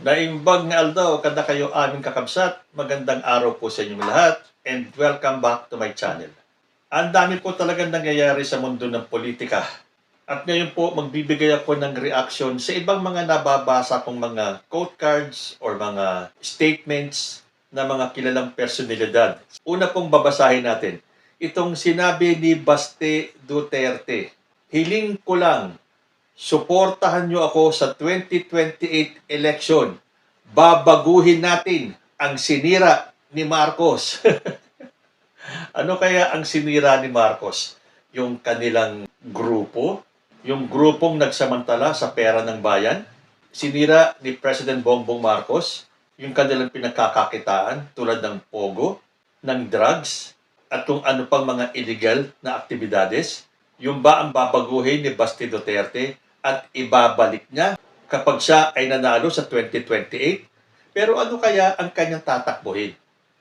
Naimbag nga aldaw, kada kayo aming kakabsat. Magandang araw po sa inyong lahat and welcome back to my channel. Ang dami po talagang nangyayari sa mundo ng politika. At ngayon po magbibigay ako ng reaction sa ibang mga nababasa kong mga quote cards or mga statements na mga kilalang personalidad. Una pong babasahin natin. Itong sinabi ni Baste Duterte. Hiling ko lang, suportahan nyo ako sa 2028 election. Babaguhin natin ang sinira ni Marcos. Ano kaya ang sinira ni Marcos? Yung kanilang grupo? Yung grupong nagsamantala sa pera ng bayan? Sinira ni President Bongbong Marcos yung kanilang pinagkakakitaan tulad ng pogo, ng drugs, at kung ano pang mga illegal na aktibidades? Yung ba ang babaguhin ni Baste Duterte at ibabalik niya kapag siya ay nanalo sa 2028? Pero ano kaya ang kanyang tatakbuhin?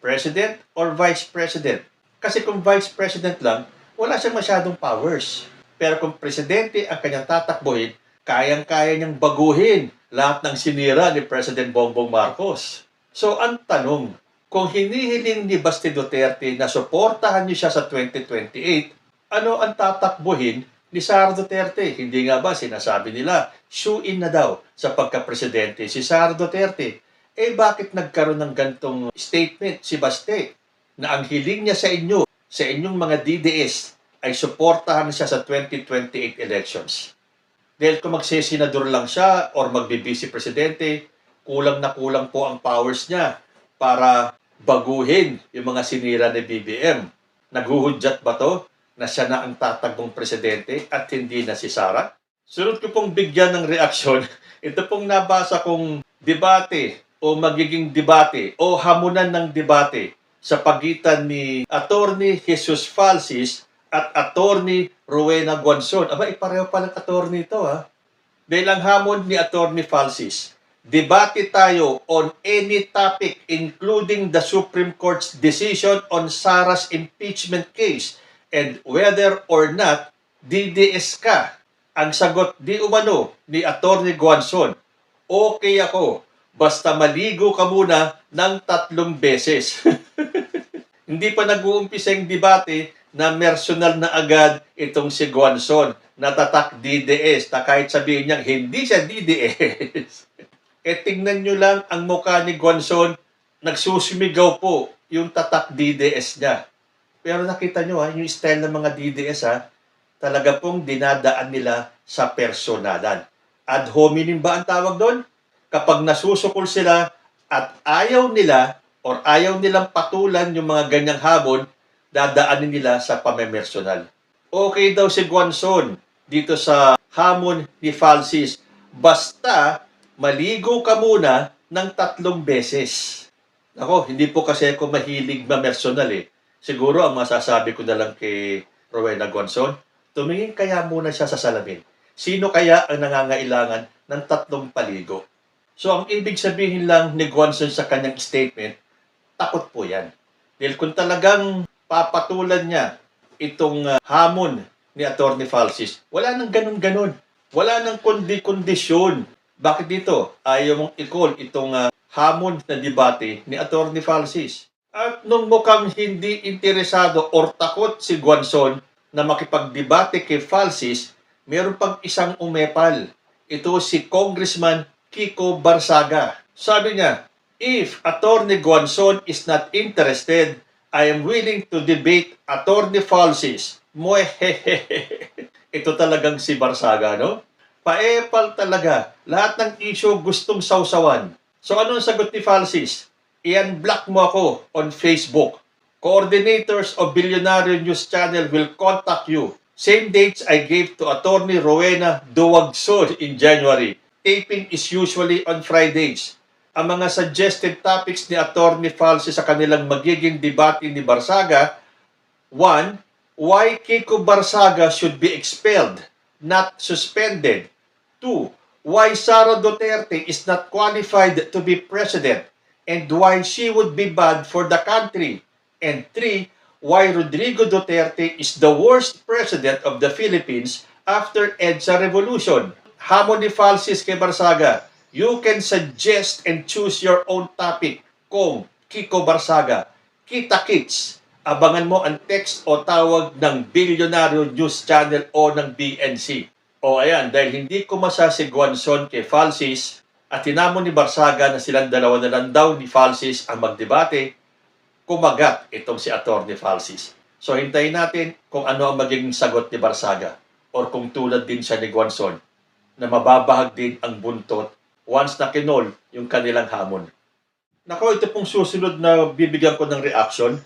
President or Vice President? Kasi kung Vice President lang, wala siyang masyadong powers. Pero kung Presidente ang kanyang tatakbuhin, kayang-kaya niyang baguhin lahat ng sinira ni President Bongbong Marcos. So ang tanong, kung hinihiling ni Baste Duterte na suportahan niyo siya sa 2028, ano ang tatakbuhin ni Sara Duterte? Hindi nga ba sinasabi nila, shoe-in na daw sa pagka-presidente si Sara Duterte? Eh bakit nagkaroon ng gantong statement si Baste na ang hiling niya sa inyo, sa inyong mga DDS, ay suportahan siya sa 2028 elections? Dahil kung magsesenador lang siya or magbibisi presidente, kulang na kulang po ang powers niya para baguhin yung mga sinira ni BBM. Naghuhudyat ba to na siya na ang tatakbong presidente at hindi na si Sara? Sunod ko pong bigyan ng reaksyon, ito pong nabasa kong debate o magiging debate o hamunan ng debate sa pagitan ni Attorney Jesus Falsis at Attorney Rowena Guanzon. Aba, ipareho palang attorney ito ha. Dahil ang hamon ni Attorney Falsis, debate tayo on any topic including the Supreme Court's decision on Sara's impeachment case and whether or not DDS ka. Ang sagot di umano ni Attorney Guanzon, okay ako, basta maligo ka muna ng 3 beses. Hindi pa nag-uumpisa yung debate na personal na agad itong si Guanzon, natatak DDS, na kahit sabihin niyang hindi siya DDS. Eh tingnan nyo lang ang mukha ni Guanzon, nagsusumigaw po yung tatak DDS niya. Pero nakita nyo yung style ng mga DDS talaga pong dinadaan nila sa personalan. Ad hominem ba ang tawag doon? Kapag nasusukol sila at ayaw nila or ayaw nilang patulan yung mga ganyang habon, dadaanin nila sa pamemersonal. Okay daw si Guanzon dito sa hamon ni Falsis, basta maligo ka muna ng 3 beses. Ako, hindi po kasi ako mahilig mamersonal Siguro ang masasabi ko na lang kay Rowena Guanzon, tumingin kaya muna siya sa salamin. Sino kaya ang nangangailangan ng 3 paligo? So ang ibig sabihin lang ni Guanzon sa kanyang statement, takot po yan. Dahil kung talagang papatulan niya itong hamon ni Attorney Falsis, wala nang ganun-ganun. Wala nang kondisyon. Bakit dito? Ayaw mong i-call itong hamon na debate ni Attorney Falsis. At nung mukhang hindi interesado or takot si Guanzon na makipagdebate kay Falsis, meron pang isang umepal. Ito si Congressman Kiko Barsaga. Sabi niya, if Attorney Guanzon is not interested, I am willing to debate Attorney Falsis. Ito talagang si Barsaga, no? Paepal talaga. Lahat ng issue gustong sausawan. So anong sagot ni Falsis? I-unblock mo ako on Facebook. Coordinators of Billionaire News Channel will contact you. Same dates I gave to Attorney Rowena Duwagson in January. Taping is usually on Fridays. Ang mga suggested topics ni Attorney Falsis sa kanilang magiging debate ni Barsaga, 1. Why Kiko Barsaga should be expelled, not suspended. 2. Why Sara Duterte is not qualified to be president and why she would be bad for the country. And 3. Why Rodrigo Duterte is the worst president of the Philippines after EDSA Revolution. Hamon ni Falsis kay Barsaga, You can suggest and choose your own topic kung Kiko Barsaga, Kita Kits. Abangan mo ang text o tawag ng Bilyonaryo News Channel o ng BNC. O ayan, dahil hindi ko si Guanzon kay Falsis at tinamon ni Barsaga na silang dalawa na lang daw ni Falsis ang magdebate, kumagat itong si Atty. Falsis. So hintayin natin kung ano ang magiging sagot ni Barsaga or kung tulad din siya ni Guanzon na mababahag din ang buntot once na kinol yung kanilang hamon. Nako, ito pong susunod na bibigyan ko ng reaction.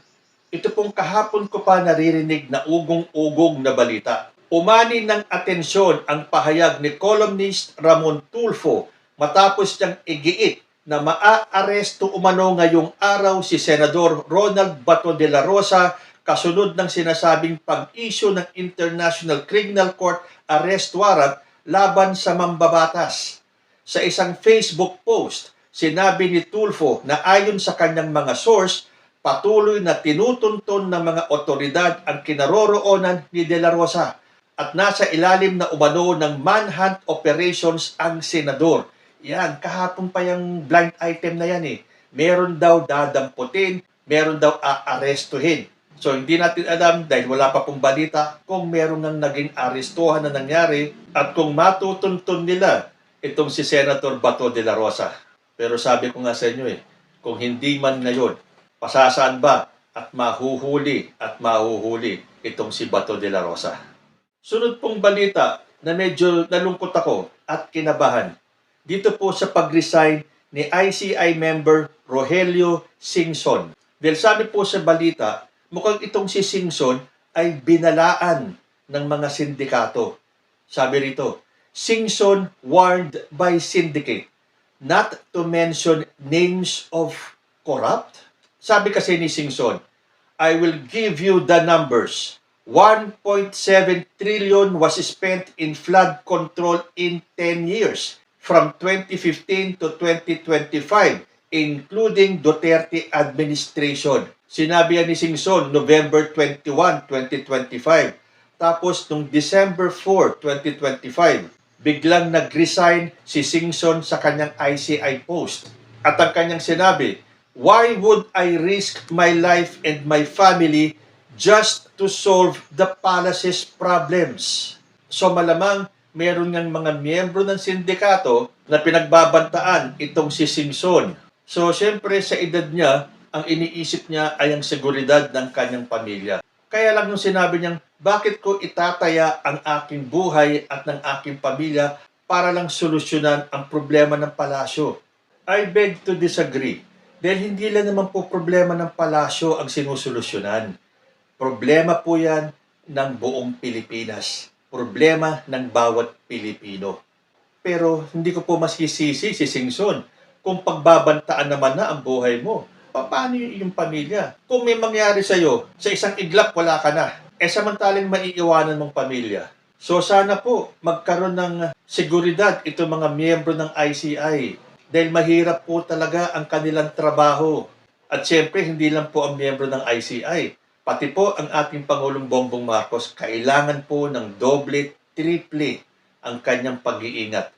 Ito pong kahapon ko pa naririnig na ugong-ugong na balita. Umani ng atensyon ang pahayag ni columnist Ramon Tulfo matapos niyang igiit na maa-aresto umano ngayong araw si Senador Ronald Bato de la Rosa kasunod ng sinasabing pag-issue ng International Criminal Court arrest warrant laban sa mambabatas. Sa isang Facebook post, sinabi ni Tulfo na ayon sa kanyang mga source, patuloy na tinutuntun ng mga otoridad ang kinaroroonan ni De La Rosa at nasa ilalim na umano ng manhunt operations ang senador. Yan, kahapon pa yung blind item na yan eh. Meron daw dadamputin, meron daw aarestuhin. So hindi natin alam dahil wala pa pong balita kung meron nang naging arestuhan na nangyari at kung matutuntun nila itong si Senator Bato de la Rosa. Pero sabi ko nga sa inyo eh, kung hindi man ngayon, pasasaan ba at mahuhuli itong si Bato de la Rosa. Sunod pong balita na medyo nalungkot ako at kinabahan. Dito po sa pag-resign ni ICI member Rogelio Singson. Dahil sabi po sa balita, mukhang itong si Singson ay binalaan ng mga sindikato. Sabi rito, Singson warned by syndicate not to mention names of corrupt. Sabi kasi ni Singson, I will give you the numbers. 1.7 trillion was spent in flood control in 10 years from 2015 to 2025, including Duterte administration. Sinabi yan ni Singson, November 21, 2025. Tapos, nung December 4, 2025, biglang nag-resign si Singson sa kanyang ICI post. At ang kanyang sinabi, why would I risk my life and my family just to solve the palace's problems? So malamang meron ngang mga miyembro ng sindikato na pinagbabantaan itong si Singson. So syempre sa edad niya, ang iniisip niya ay ang seguridad ng kanyang pamilya. Kaya lang yung sinabi niyang, bakit ko itataya ang aking buhay at ng aking pamilya para lang solusyonan ang problema ng palasyo? I beg to disagree. Dahil hindi lang naman po problema ng palasyo ang sinusolusyonan. Problema po yan ng buong Pilipinas. Problema ng bawat Pilipino. Pero hindi ko po masisisi si Singson kung pagbabantaan naman na ang buhay mo. Paano yung pamilya? Kung may mangyari sa'yo, sa isang iglap wala ka na. Samantalang maiiwanan mong pamilya. So sana po magkaroon ng seguridad itong mga miyembro ng ICI. Dahil mahirap po talaga ang kanilang trabaho. At syempre, hindi lang po ang miyembro ng ICI. Pati po ang ating Pangulong Bongbong Marcos, kailangan po ng doble, triple ang kanyang pag-iingat.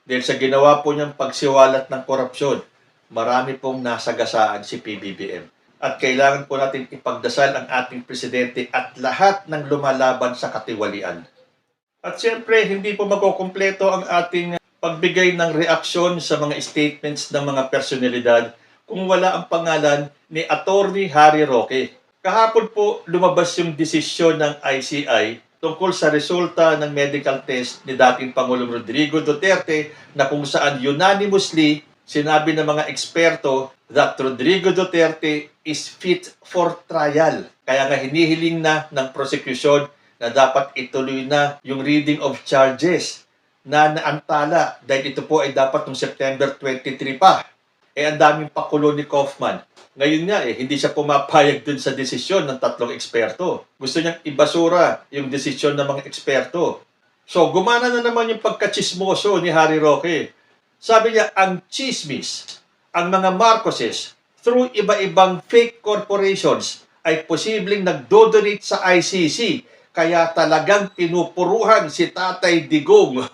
Dahil sa ginawa po niyang pagsiwalat ng korupsyon, marami pong nasagasaan si PBBM. At kailangan po natin ipagdasal ang ating presidente at lahat ng lumalaban sa katiwalian. At siyempre, hindi po makukumpleto ang ating pagbigay ng reaksyon sa mga statements ng mga personalidad kung wala ang pangalan ni Atty. Harry Roque. Kahapon po lumabas yung desisyon ng ICI tungkol sa resulta ng medical test ni dating Pangulong Rodrigo Duterte na kung saan unanimously sinabi ng mga eksperto that Rodrigo Duterte is fit for trial. Kaya nga hinihiling na ng prosecution na dapat ituloy na yung reading of charges na naantala dahil ito po ay dapat noong September 23 pa. Ang daming pakulo ni Kaufman. Ngayon nga hindi siya pumapayag dun sa desisyon ng tatlong eksperto. Gusto niyang ibasura yung desisyon ng mga eksperto. So gumana na naman yung pagkachismoso ni Harry Roque. Sabi niya, ang chismis, ang mga Marcoses, through iba-ibang fake corporations, ay posibleng nagdodonate sa ICC. Kaya talagang pinupuruhan si Tatay Digong.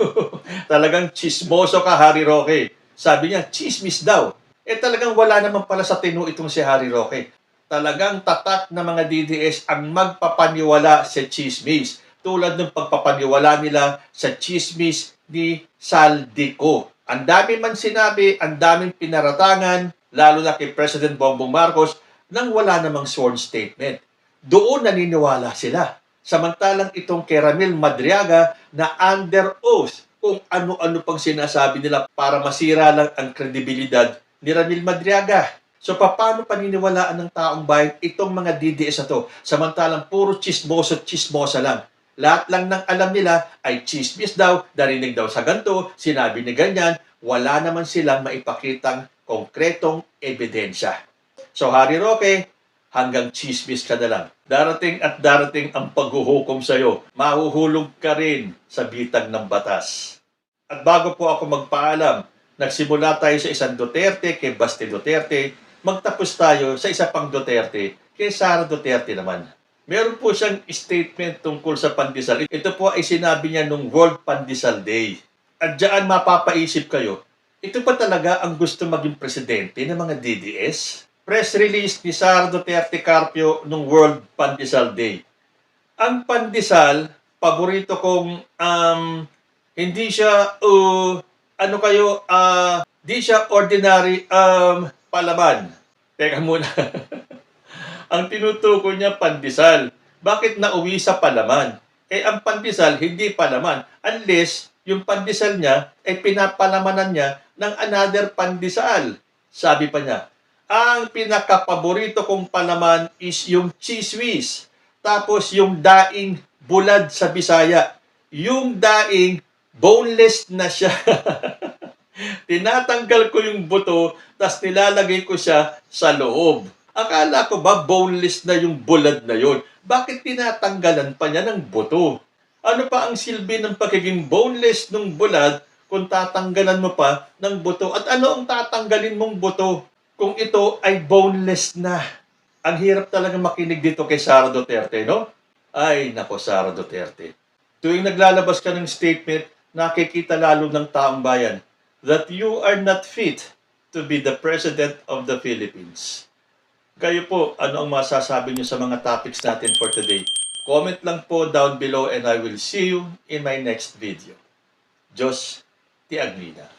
Talagang chismoso ka, Harry Roque. Sabi niya, chismis daw. Talagang wala naman pala sa tino itong si Harry Roque. Talagang tatak na mga DDS ang magpapaniwala sa chismis. Tulad ng pagpapaniwala nila sa chismis ni Saldico. Ang dami man sinabi, ang daming pinaratangan, lalo na kay President Bongbong Marcos, nang wala namang sworn statement. Doon naniniwala sila. Samantalang itong kay Ramil Madriaga na under oath kung ano-ano pang sinasabi nila para masira lang ang kredibilidad ni Ramil Madriaga. So, paano paniniwalaan ng taong bayan itong mga DDS na to? Samantalang puro chismosa lang. Lahat lang ng alam nila ay chismis daw, narinig daw sa ganito, sinabi ni ganyan, wala naman silang maipakitang konkretong ebidensya. So, Harry Roque, hanggang chismis ka na lang. Darating at darating ang paghuhukom sa'yo. Mahuhulog ka rin sa bitag ng batas. At bago po ako magpaalam, nagsimula tayo sa isang Duterte kay Basti Duterte, magtapos tayo sa isa pang Duterte kay Sara Duterte naman. Meron po siyang statement tungkol sa pandesal. Ito po ay sinabi niya nung World Pandesal Day. At diyan mapapaisip kayo, ito pa talaga ang gusto maging presidente ng mga DDS? Press release ni Sara Duterte Carpio nung World Pandesal Day. Ang pandesal, paborito kong hindi siya di siya ordinary palaman. Teka muna. Ang tinutukoy niya pandesal. Bakit nauwi sa palaman? Ang pandesal hindi palaman unless yung pandesal niya ay pinapalamanan niya ng another pandesal. Sabi pa niya, ang pinakapaborito kong palaman is yung cheese whiz. Tapos yung daing bulad sa Bisaya. Yung daing boneless na siya. Tinatanggal ko yung buto, tas nilalagay ko siya sa loob. Akala ko ba boneless na yung bulad na yon? Bakit tinatanggalan pa niya ng buto? Ano pa ang silbi ng pagiging boneless ng bulad kung tatanggalan mo pa ng buto? At ano ang tatanggalin mong buto kung ito ay boneless na? Ang hirap talaga makinig dito kay Sara Duterte, no? Ay, nako Sara Duterte. Tuwing naglalabas ka ng statement, nakikita lalo ng taong bayan that you are not fit to be the President of the Philippines. Kayo po, ano ang masasabi niyo sa mga topics natin for today? Comment lang po down below and I will see you in my next video. Diyos ti Agnina.